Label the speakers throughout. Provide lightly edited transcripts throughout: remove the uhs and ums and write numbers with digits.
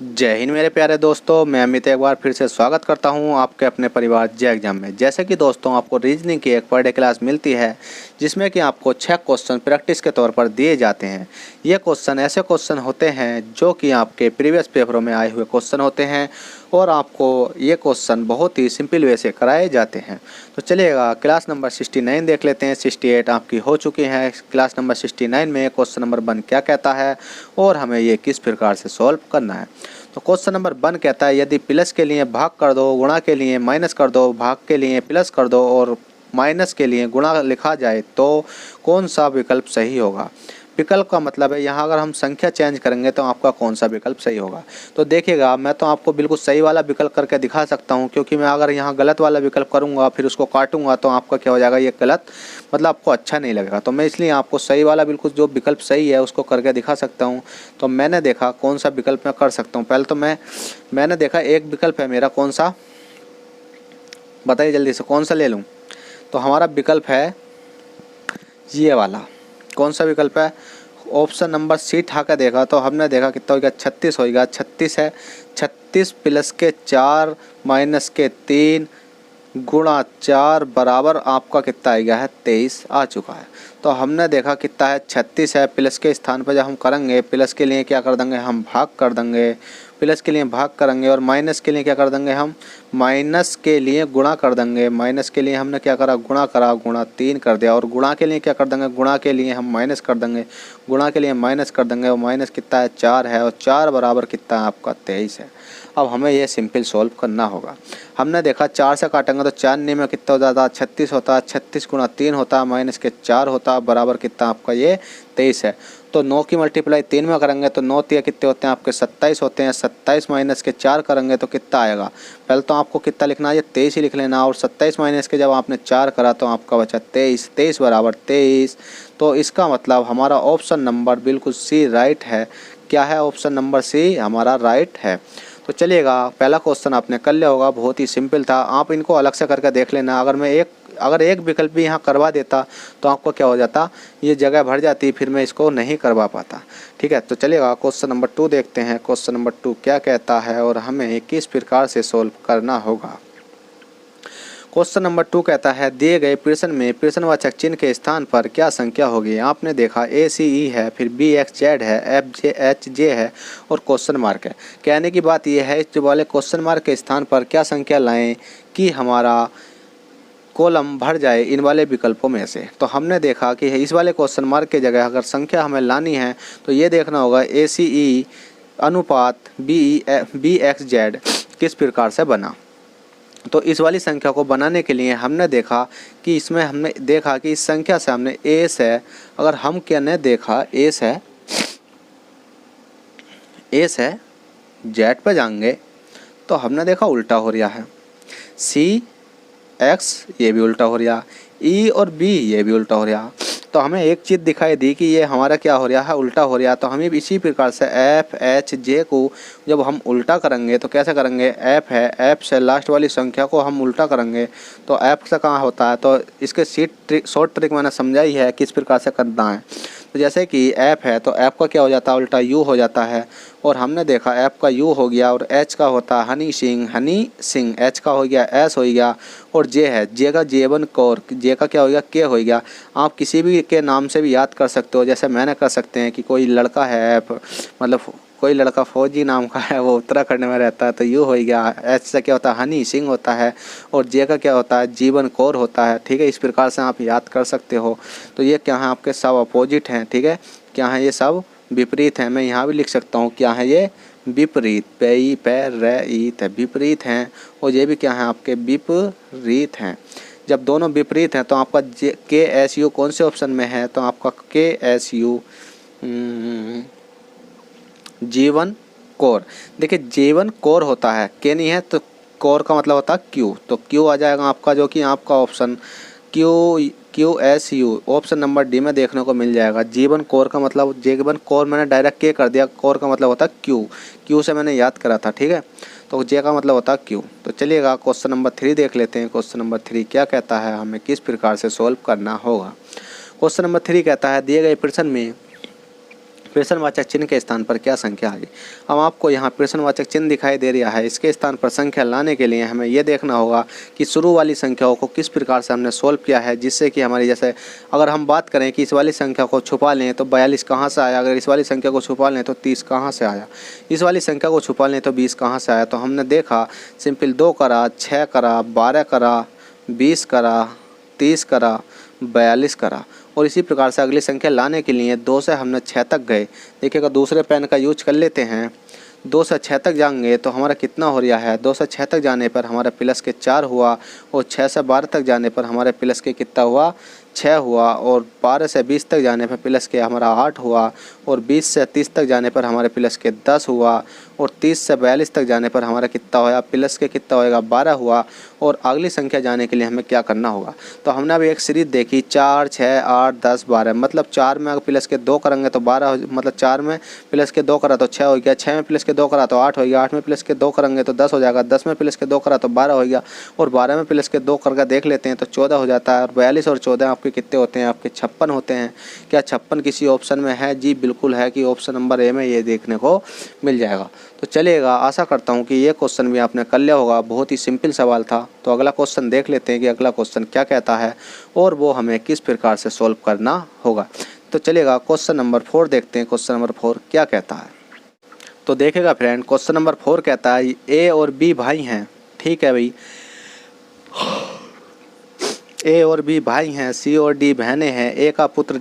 Speaker 1: जय हिंद मेरे प्यारे दोस्तों, मैं अमित एक बार फिर से स्वागत करता हूं आपके अपने परिवार जय एग्जाम में। जैसे कि दोस्तों आपको रीजनिंग की एक पर डे क्लास मिलती है जिसमें कि आपको 6 क्वेश्चन प्रैक्टिस के तौर पर दिए जाते हैं। ये क्वेश्चन ऐसे क्वेश्चन होते हैं जो कि आपके प्रीवियस पेपरों में आए हुए क्वेश्चन होते हैं और आपको ये क्वेश्चन बहुत ही सिंपल वे से कराए जाते हैं। तो चलिएगा क्लास नंबर 69 देख लेते हैं। 68 आपकी हो चुकी है। क्लास नंबर 69 में क्वेश्चन नंबर 1 क्या कहता है और हमें ये किस प्रकार से सॉल्व करना है। तो क्वेश्चन नंबर 1 कहता है यदि प्लस के लिए भाग कर दो, गुणा के लिए माइनस कर दो, भाग के लिए प्लस कर दो और माइनस के लिए गुणा लिखा जाए तो कौन सा विकल्प सही होगा। विकल्प का मतलब है यहाँ अगर हम संख्या चेंज करेंगे तो आपका कौन सा विकल्प सही होगा। तो देखिएगा मैं तो आपको बिल्कुल सही वाला विकल्प करके दिखा सकता हूँ, क्योंकि मैं अगर यहाँ गलत वाला विकल्प करूँगा फिर उसको काटूंगा तो आपका क्या हो जाएगा, ये गलत मतलब आपको अच्छा नहीं लगेगा। तो मैं इसलिए आपको सही वाला बिल्कुल जो विकल्प सही है उसको करके दिखा सकता हूँ। तो मैंने देखा कौन सा विकल्प मैं कर सकता हूँ। पहले तो मैंने देखा एक विकल्प है मेरा, कौन सा बताइए जल्दी से, कौन सा ले लूँ। तो हमारा विकल्प है ये वाला। कौन सा विकल्प है, ऑप्शन नंबर सी ठा के देखा तो हमने देखा कितना होगा, 36 होगा। 36 है, 36 प्लस के 4 माइनस के 3 गुणा 4 बराबर आपका कितना आ गया है, 23 आ चुका है। तो हमने देखा कितना है, 36 है। प्लस के स्थान पर जब हम करेंगे प्लस के लिए क्या कर देंगे, हम भाग कर देंगे। प्लस के लिए भाग करेंगे और माइनस के लिए क्या कर देंगे, हम माइनस के लिए गुणा कर देंगे। माइनस के लिए हमने क्या करा, गुणा करा, गुणा 3 कर दिया। और गुणा के लिए क्या कर देंगे, गुणा के लिए हम माइनस कर देंगे। गुणा के लिए माइनस कर देंगे और माइनस कितना है, 4 है और 4 बराबर कितना है आपका, 23 है। अब हमें ये सिंपल सॉल्व करना होगा। हमने देखा 4 से काटेंगे तो 4 में कितना हो जाता है, 36 होता है। 36 गुणा 3 होता है माइनस के 4 होता है बराबर कितना आपका, ये 23 है। तो 9 की मल्टीप्लाई 3 में करेंगे तो 9 3 कितने होते हैं आपके, 27 होते हैं। 27 माइनस के 4 करेंगे तो कितना आएगा, पहले तो आपको कितना लिखना है, ये 23 ही लिख लेना। और 27 माइनस के जब आपने 4 करा तो आपका बचा 23। 23 बराबर 23। तो इसका मतलब हमारा ऑप्शन नंबर बिल्कुल सी राइट है। क्या है, ऑप्शन नंबर सी हमारा राइट है। तो चलिएगा पहला क्वेश्चन आपने कर लिया होगा, बहुत ही सिंपल था। आप इनको अलग से करके देख लेना। अगर एक विकल्प भी यहाँ करवा देता तो आपको क्या हो जाता, ये जगह भर जाती, फिर मैं इसको नहीं करवा पाता। ठीक है, तो चलिएगा क्वेश्चन नंबर 2 देखते हैं। क्वेश्चन नंबर 2 क्या कहता है और हमें किस प्रकार से सोल्व करना होगा। क्वेश्चन नंबर 2 कहता है दिए गए प्रश्न में प्रश्नवाचक चिन्ह के स्थान पर क्या संख्या होगी। आपने देखा ACE है, फिर BXZ है, FJHJ है और क्वेश्चन मार्क है। कहने की बात यह है इस वाले क्वेश्चन मार्क के स्थान पर क्या संख्या लाएं कि हमारा कॉलम भर जाए इन वाले विकल्पों में से। तो हमने देखा कि इस वाले क्वेश्चन मार्क की जगह अगर संख्या हमें लानी है तो ये देखना होगा ACE अनुपात BXZ किस प्रकार से बना। तो इस वाली संख्या को बनाने के लिए हमने देखा कि इस संख्या से हमने एस है, अगर हम क्या ने देखा एस है जेड पे जाएंगे तो हमने देखा उल्टा हो रहा है। सी एक्स ये भी उल्टा हो रहा, ई और बी ये भी उल्टा हो रहा। तो हमें एक चीज़ दिखाई दी कि ये हमारा क्या हो रहा है, उल्टा हो रहा। तो हमें इसी प्रकार से एफ एच जे को जब हम उल्टा करेंगे तो कैसे करेंगे, एफ है, एफ से लास्ट वाली संख्या को हम उल्टा करेंगे तो एफ से कहाँ होता है। तो इसके शॉर्ट ट्रिक मैंने समझाई है किस प्रकार से करना है। तो जैसे कि एफ है तो एफ का क्या हो जाता है, उल्टा यू हो जाता है। और हमने देखा एफ का यू हो गया और एच का होता है हनी सिंह, एच का हो गया एस हो गया। और जे है, जे का जेवन कौर, जे का क्या हो गया, के हो गया। आप किसी भी के नाम से भी याद कर सकते हो, जैसे मैंने कर सकते हैं कि कोई लड़का है, मतलब कोई लड़का फौजी नाम का है, वो उत्तराखंड में रहता है तो यू हो गया। एच से क्या होता है, हनी सिंह होता है। और जे का क्या होता है, जीवन कौर होता है। ठीक है, इस प्रकार से आप याद कर सकते हो। तो ये क्या है, आपके सब अपोजिट हैं। ठीक है, क्या है, ये सब विपरीत हैं। मैं यहाँ भी लिख सकता हूँ क्या है, ये विपरीत, पे पैर रीत है, विपरीत हैं। और ये भी क्या है, आपके विपरीत हैं। जब दोनों विपरीत हैं तो आपका KSU कौन से ऑप्शन में है, तो आपका KSU जीवन कौर। देखिए जीवन कौर होता है, के नहीं है तो कौर का मतलब होता है क्यू। तो क्यू आ जाएगा आपका, जो कि आपका option QSU option number D में देखने को मिल जाएगा। जीवन कौर का मतलब, जीवन कौर मैंने डायरेक्ट के कर दिया, कौर का मतलब होता है क्यू से मैंने याद करा था। ठीक है, तो जे का मतलब होता है क्यू। तो चलिएगा क्वेश्चन नंबर 3 देख लेते हैं। क्वेश्चन नंबर 3 क्या कहता है, हमें किस प्रकार से सॉल्व करना होगा। क्वेश्चन नंबर 3 कहता है दिए गए प्रश्न में प्रश्नवाचक चिन्ह के स्थान पर क्या संख्या आ गई। अब आपको यहाँ प्रश्नवाचक चिन्ह दिखाई दे रहा है, इसके स्थान पर संख्या लाने के लिए हमें ये देखना होगा कि शुरू वाली संख्याओं को किस प्रकार से हमने सोल्व किया है, जिससे कि हमारी जैसे अगर हम बात करें कि इस वाली संख्या को छुपा लें तो 42 कहाँ से आया, अगर इस वाली संख्या को छुपा लें तो 30 कहाँ से आया, इस वाली संख्या को छुपा लें तो 20 कहाँ से आया। तो हमने देखा सिंपल 2 करा, 6 करा, 12 करा, 20 करा, 30 करा, 42 करा। और इसी प्रकार से अगली संख्या लाने के लिए 2 से हमने 6 तक गए। देखिएगा दूसरे पेन का यूज कर लेते हैं। 2 से 6 तक जाएंगे तो हमारा कितना हो रहा है, 2 से 6 तक जाने पर हमारा प्लस के 4 हुआ, और 6 से 12 तक जाने पर हमारे प्लस के कितना हुआ, 6 हुआ, और 12 से 20 तक जाने पर प्लस के हमारा 8 हुआ, और 20 से 30 तक जाने पर हमारे प्लस के 10 हुआ, और 30 से 42 तक जाने पर हमारा कितना होगा, प्लस के कितना होएगा, 12 हुआ। और अगली संख्या जाने के लिए हमें क्या करना होगा, तो हमने अभी एक सीरीज देखी 4, 6, 8, 10, 12, मतलब 4 में अगर प्लस के 2 करेंगे तो 12, मतलब 4 में प्लस के 2 करा तो 6 हो गया, 6 में प्लस के 2 करा तो 8 हो गया, 8 में प्लस के 2 करेंगे तो 10 हो जाएगा, 10 में प्लस के 2 करा तो 12 हो गया, और 12 में प्लस के 2 करके देख लेते हैं तो 14 हो जाता है। और 42 और 14 आपके कितने होते हैं, आपके 56 होते हैं। क्या 56 किसी ऑप्शन में है? जी बिल्कुल है, कि ऑप्शन नंबर ए में ये देखने को मिल जाएगा। तो चलिएगा, आशा करता हूँ कि ये क्वेश्चन भी आपने कर लिया होगा, बहुत ही सिंपल सवाल था। तो अगला क्वेश्चन देख लेते हैं कि अगला क्वेश्चन क्या कहता है और वो हमें किस प्रकार से सॉल्व करना होगा। तो चलिएगा क्वेश्चन नंबर 4 देखते हैं, क्वेश्चन नंबर 4 क्या कहता है। तो देखेगा फ्रेंड, क्वेश्चन नंबर 4 कहता है ए और बी भाई हैं। ठीक है भाई, ए और बी भाई हैं, सी और डी बहनें हैं, ए का पुत्र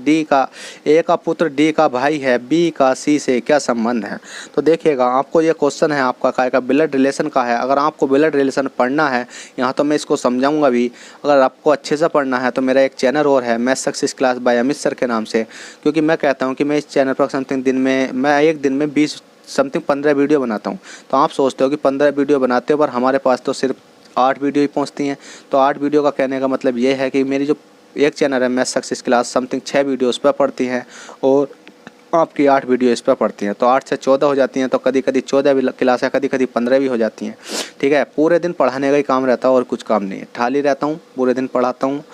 Speaker 1: डी का भाई है, बी का सी से क्या संबंध है। तो देखिएगा, आपको ये क्वेश्चन है आपका काय का ब्लड रिलेशन का है। अगर आपको ब्लड रिलेशन पढ़ना है, यहाँ तो मैं इसको समझाऊंगा भी, अगर आपको अच्छे से पढ़ना है तो मेरा एक चैनल और है, math success class by Amit sir के नाम से। क्योंकि मैं कहता हूँ कि मैं इस चैनल पर समथिंग एक दिन में 15 वीडियो बनाता हूँ। तो आप सोचते हो कि 15 वीडियो बनाते हो, पर हमारे पास तो सिर्फ 8 वीडियो ही पहुंचती हैं। तो 8 वीडियो का कहने का मतलब ये है कि मेरी जो एक चैनल है math success class, something 6 video उस पर पढ़ती हैं और आपकी 8 वीडियो इस पर पढ़ती हैं। तो 8 से 14 हो जाती हैं। तो कभी कभी 14 भी क्लास है, कभी कभी 15 भी हो जाती हैं। ठीक है, पूरे दिन पढ़ाने का ही काम रहता है और कुछ काम नहीं है। खाली रहता हूँ, पूरे दिन पढ़ाता हूँ,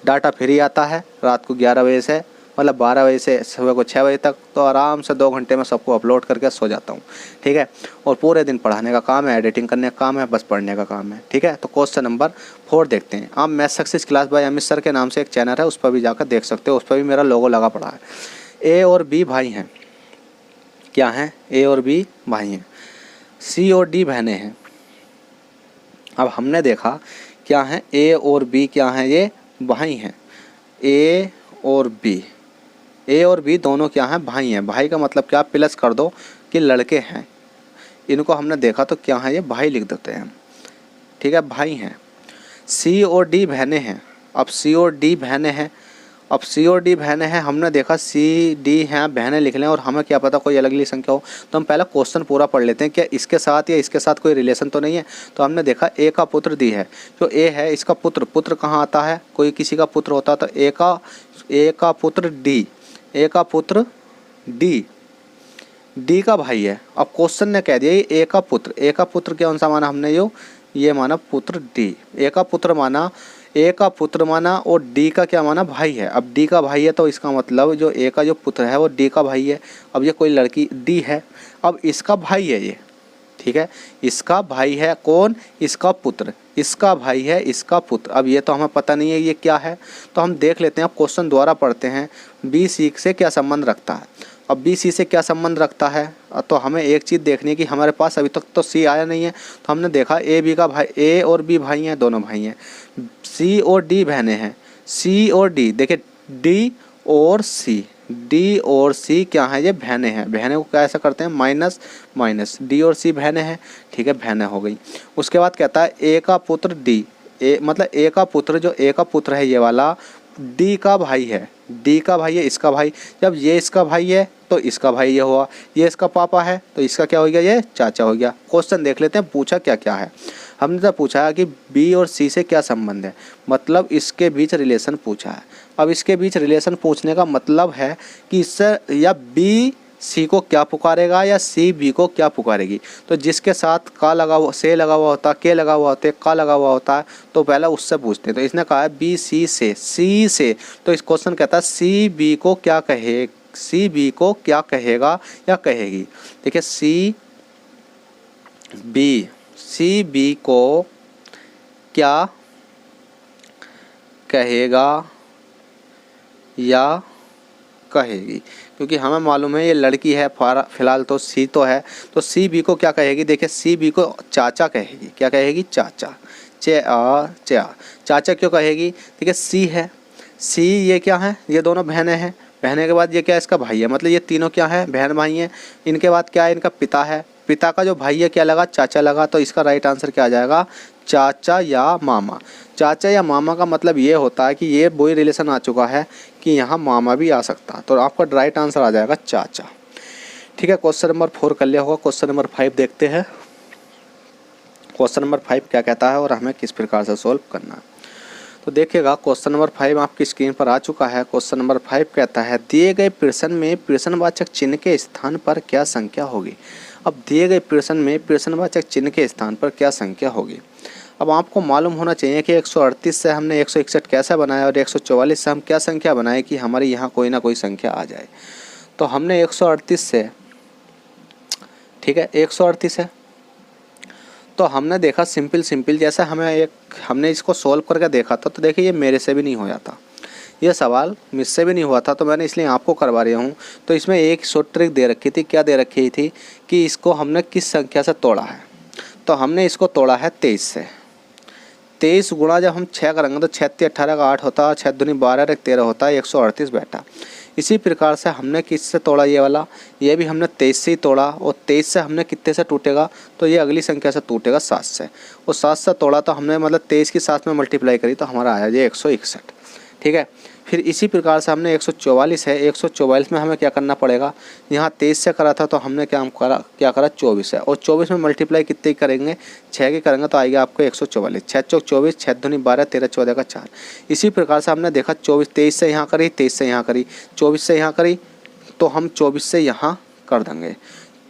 Speaker 1: डाटा फ्री आता है रात को 11 बजे से, मतलब 12 बजे से सुबह को 6 बजे तक। तो आराम से 2 घंटे में सबको अपलोड करके सो जाता हूँ। ठीक है, और पूरे दिन पढ़ाने का काम है, एडिटिंग करने का काम है, बस पढ़ने का काम है। ठीक है, तो क्वेश्चन नंबर 4 देखते हैं। आप math success class by Amit sir के नाम से एक चैनल है, उस पर भी जाकर देख सकते हो, उस पर भी मेरा लोगो लगा पड़ा है। ए और बी भाई हैं। क्या हैं? ए और बी भाई हैं, सी और डी बहनें हैं। अब हमने देखा क्या है, ए और बी क्या हैं, ये भाई हैं। ए और बी दोनों क्या हैं, भाई हैं। भाई का मतलब क्या, प्लस कर दो कि लड़के हैं। इनको हमने देखा तो क्या है, ये भाई लिख देते हैं। ठीक है, भाई हैं। सी और डी बहनें हैं। अब सी और डी बहनें हैं, हमने देखा सी डी हैं, बहनें लिख लें, और हमें क्या पता कोई अलग संख्या हो। तो हम पहला क्वेश्चन पूरा पढ़ लेते हैं, क्या इसके साथ या इसके साथ कोई रिलेशन तो नहीं है। तो हमने देखा ए का पुत्र डी है, जो ए है इसका पुत्र कहाँ आता है, कोई किसी का पुत्र होता तो ए का पुत्र डी का भाई है। अब क्वेश्चन ने कह दिया ए का पुत्र कौन सा माना हमने, ये माना पुत्र डी। ए का पुत्र माना और डी का क्या माना, भाई है। अब डी का भाई है तो इसका मतलब जो ए का जो पुत्र है वो डी का भाई है। अब ये कोई लड़की डी है, अब इसका भाई है ये। ठीक है, इसका भाई है कौन, इसका पुत्र, इसका भाई है इसका पुत्र। अब ये तो हमें पता नहीं है ये क्या है, तो हम देख लेते हैं। अब क्वेश्चन द्वारा पढ़ते हैं, बी सी से क्या संबंध रखता है। अब बी सी से क्या संबंध रखता है, तो हमें एक चीज़ देखनी है कि हमारे पास अभी तक तो सी आया नहीं है। तो हमने देखा ए और बी भाई हैं, दोनों भाई हैं। सी और डी बहनें हैं, सी और डी, देखिए डी और सी क्या है, ये बहनें हैं। बहनें को कैसे करते हैं, माइनस डी और सी बहनें हैं। ठीक है, बहनें हो गई। उसके बाद कहता है ए का पुत्र डी, मतलब ए का पुत्र, जो ए का पुत्र है ये वाला, डी का भाई है इसका भाई। जब ये इसका भाई है तो इसका भाई ये हुआ, ये इसका पापा है तो इसका क्या हो गया, ये चाचा हो गया। क्वेश्चन देख लेते हैं पूछा क्या क्या है। हमने तो पूछा है कि बी और सी से क्या संबंध है, मतलब इसके बीच रिलेशन पूछा है। अब इसके बीच रिलेशन पूछने का मतलब है कि इससे या बी सी को क्या पुकारेगा या सी बी को क्या पुकारेगी। तो जिसके साथ का लगा हुआ, से लगा हुआ होता है, के लगा हुआ होता है, का लगा हुआ होता है, तो पहले उससे पूछते हैं। तो इसने कहा है बी सी से, तो इस क्वेश्चन कहता है सी बी को क्या सी बी को क्या कहेगा या कहेगी। देखिए सी बी को क्या कहेगा या कहेगी, क्योंकि हमें मालूम है ये लड़की है, फिलहाल तो सी तो है, तो सी बी को क्या कहेगी। देखिए सी बी को चाचा कहेगी। क्या कहेगी? चाचा। चाचा क्यों कहेगी? देखिए सी है, सी ये क्या है, ये दोनों बहनें हैं, बहने के बाद ये क्या है, इसका भाई है, मतलब ये तीनों क्या है, बहन भाई हैं। इनके बाद क्या है, इनका पिता है, पिता का जो भाई है क्या लगा, चाचा लगा। तो इसका राइट आंसर क्या आ जाएगा? चाचा या मामा। चाचा या मामा का मतलब ये होता है कि ये वही रिलेशन आ चुका है कि यहाँ मामा भी आ सकता है, तो आपका राइट आंसर आ जाएगा चाचा। ठीक है, क्वेश्चन नंबर 4 कर लिया होगा। क्वेश्चन नंबर 5 देखते हैं। क्वेश्चन नंबर 5 क्या कहता है और हमें किस प्रकार से सोल्व करना है। तो देखिएगा क्वेश्चन नंबर 5 आपकी स्क्रीन पर आ चुका है। क्वेश्चन नंबर 5 कहता है दिए गए प्रश्न में प्रश्नवाचक चिन्ह के स्थान पर क्या संख्या होगी। अब दिए गए प्रश्न में प्रश्नवाचक चिन्ह के स्थान पर क्या संख्या होगी। अब आपको मालूम होना चाहिए कि 138 से हमने 161 कैसे बनाया और 144 से हम क्या संख्या बनाए कि हमारे यहाँ कोई ना कोई संख्या आ जाए। तो हमने 138 से, ठीक है 138 है, तो हमने देखा सिंपल जैसा हमने इसको सोल्व करके देखा था। तो देखिए ये मेरे से भी नहीं हो जाता, ये सवाल मुझसे भी नहीं हुआ था, तो मैंने इसलिए आपको करवा रहा हूँ। तो इसमें एक शॉर्ट ट्रिक दे रखी थी। क्या दे रखी थी कि इसको हमने किस संख्या से तोड़ा है। तो हमने इसको तोड़ा है 23 से। 23 गुणा जब हम 6 करेंगे तो 6 × 18 का 8 होता है, 6 दूनी 12 और 13 होता है, 138 बैठा। इसी प्रकार से हमने किससे तोड़ा ये वाला, ये भी हमने 23 से ही तोड़ा। और 23 से हमने कितने से टूटेगा, तो ये अगली संख्या से टूटेगा 7 से। और 7 से तोड़ा तो हमने मतलब 23 की 7 में मल्टीप्लाई करी तो हमारा आया ये 161। ठीक है, फिर इसी प्रकार से हमने 144 है, 144 में हमें क्या करना पड़ेगा, यहाँ 23 से करा था तो हमने क्या करा 24 है, और 24 में मल्टीप्लाई कितने करेंगे, 6 की करेंगे तो आएगा आपको 144। 6 चौक 24, 6 दूनी 12, 13 14 का 4। इसी प्रकार से हमने देखा 23 से यहाँ करी, 23 से यहाँ करी, 24 से यहाँ करी, तो हम 24 से यहाँ कर देंगे।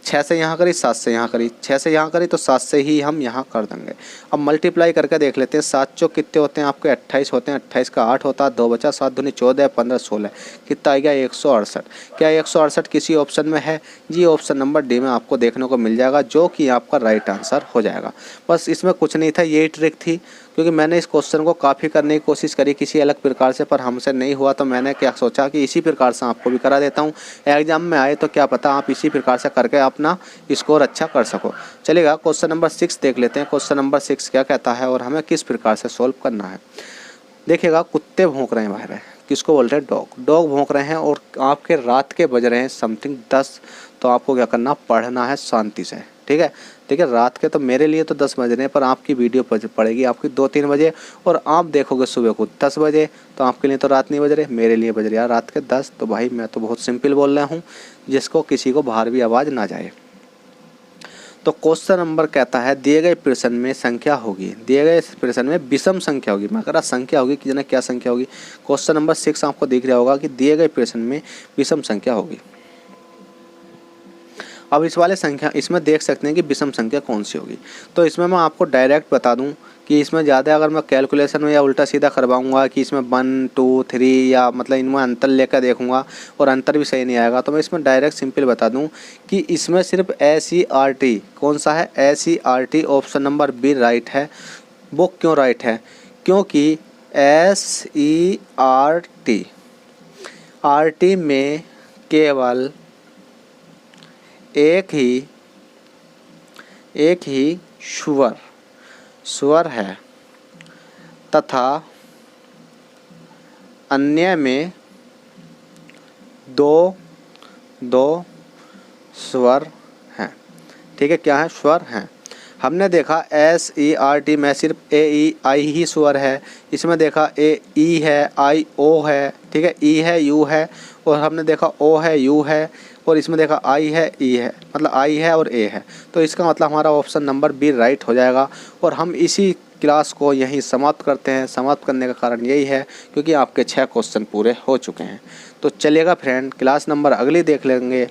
Speaker 1: 6 से यहाँ करी, 7 से यहाँ करी, 6 से यहाँ करी तो 7 से ही हम यहाँ कर देंगे। अब मल्टीप्लाई करके देख लेते हैं। 7 चौक कितने होते हैं आपके 28 होते हैं, 28 का 8 होता है, 2 बचा, 7 दूनी 14, 15 16, कितना आएगा 168। क्या 168 किसी ऑप्शन में है जी? ऑप्शन नंबर डी में आपको देखने को मिल जाएगा, जो कि आपका राइट आंसर हो जाएगा। बस इसमें कुछ नहीं था, यही ट्रिक थी, क्योंकि मैंने इस क्वेश्चन को काफ़ी करने की कोशिश करी किसी अलग प्रकार से, पर हमसे नहीं हुआ। तो मैंने क्या सोचा कि इसी प्रकार से आपको भी करा देता हूँ, एग्जाम में आए तो क्या पता आप इसी प्रकार से करके अपना स्कोर अच्छा कर सको। चलेगा, क्वेश्चन नंबर 6 देख लेते हैं। क्वेश्चन नंबर 6 क्या कहता है और हमें किस प्रकार से सोल्व करना है। देखिएगा कुत्ते भौंक रहे हैं बाहर, किसको बोल रहे हैं? डॉग भौंक रहे हैं, और आपके रात के बज रहे हैं समथिंग 10। तो आपको क्या करना, पढ़ना है शांति से। ठीक है, देखिए रात के तो मेरे लिए तो 10 बज रहे हैं, पर आपकी वीडियो पड़ेगी आपकी 2-3 बजे, और आप देखोगे सुबह को 10 बजे, तो आपके लिए तो रात नहीं बज रहे, मेरे लिए बज रहे यार रात के 10। तो भाई मैं तो बहुत सिंपल बोल रहा हूँ, जिसको किसी को बाहर भी आवाज़ ना जाए। तो क्वेश्चन नंबर कहता है दिए गए प्रश्न में संख्या होगी, दिए गए प्रश्न में विषम संख्या होगी। मैं कह रहा संख्या होगी कि जना क्या संख्या होगी। क्वेश्चन नंबर 6 आपको दिख रहा होगा कि दिए गए प्रश्न में विषम संख्या होगी। अब इस वाले संख्या, इसमें देख सकते हैं कि विषम संख्या कौन सी होगी। तो इसमें मैं आपको डायरेक्ट बता दूं कि इसमें ज़्यादा अगर मैं कैलकुलेशन में या उल्टा सीधा करवाऊंगा कि इसमें 1 2 3 या मतलब इनमें अंतर लेकर देखूंगा और अंतर भी सही नहीं आएगा, तो मैं इसमें डायरेक्ट सिंपल बता दूं कि इसमें सिर्फ SERT, कौन सा है SERT, option number B right है। वो क्यों राइट है? क्योंकि SERT में केवल एक ही स्वर है तथा अन्य में दो स्वर हैं। ठीक है, क्या है? स्वर हैं। हमने देखा SERT में सिर्फ AEI ही स्वर है। इसमें देखा AE है, IO है, ठीक है, E है, U है, और हमने देखा O है, U है, और इसमें देखा I है, E है, मतलब I है और A है। तो इसका मतलब हमारा ऑप्शन नंबर बी राइट हो जाएगा। और हम इसी क्लास को यहीं समाप्त करते हैं। समाप्त करने का कारण यही है क्योंकि आपके 6 क्वेश्चन पूरे हो चुके हैं। तो चलिएगा फ्रेंड, क्लास नंबर अगली देख लेंगे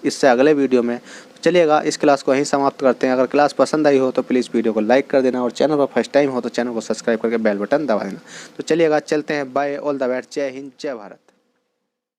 Speaker 1: इससे अगले वीडियो में। तो चलिएगा, इस क्लास को यहीं समाप्त करते हैं। अगर क्लास पसंद आई हो तो प्लीज़ वीडियो को लाइक कर देना, और चैनल पर फर्स्ट टाइम हो तो चैनल को सब्सक्राइब करके बेल बटन दबा देना। तो चलिएगा, चलते हैं। बाय, ऑल द बेस्ट, जय हिंद, जय भारत।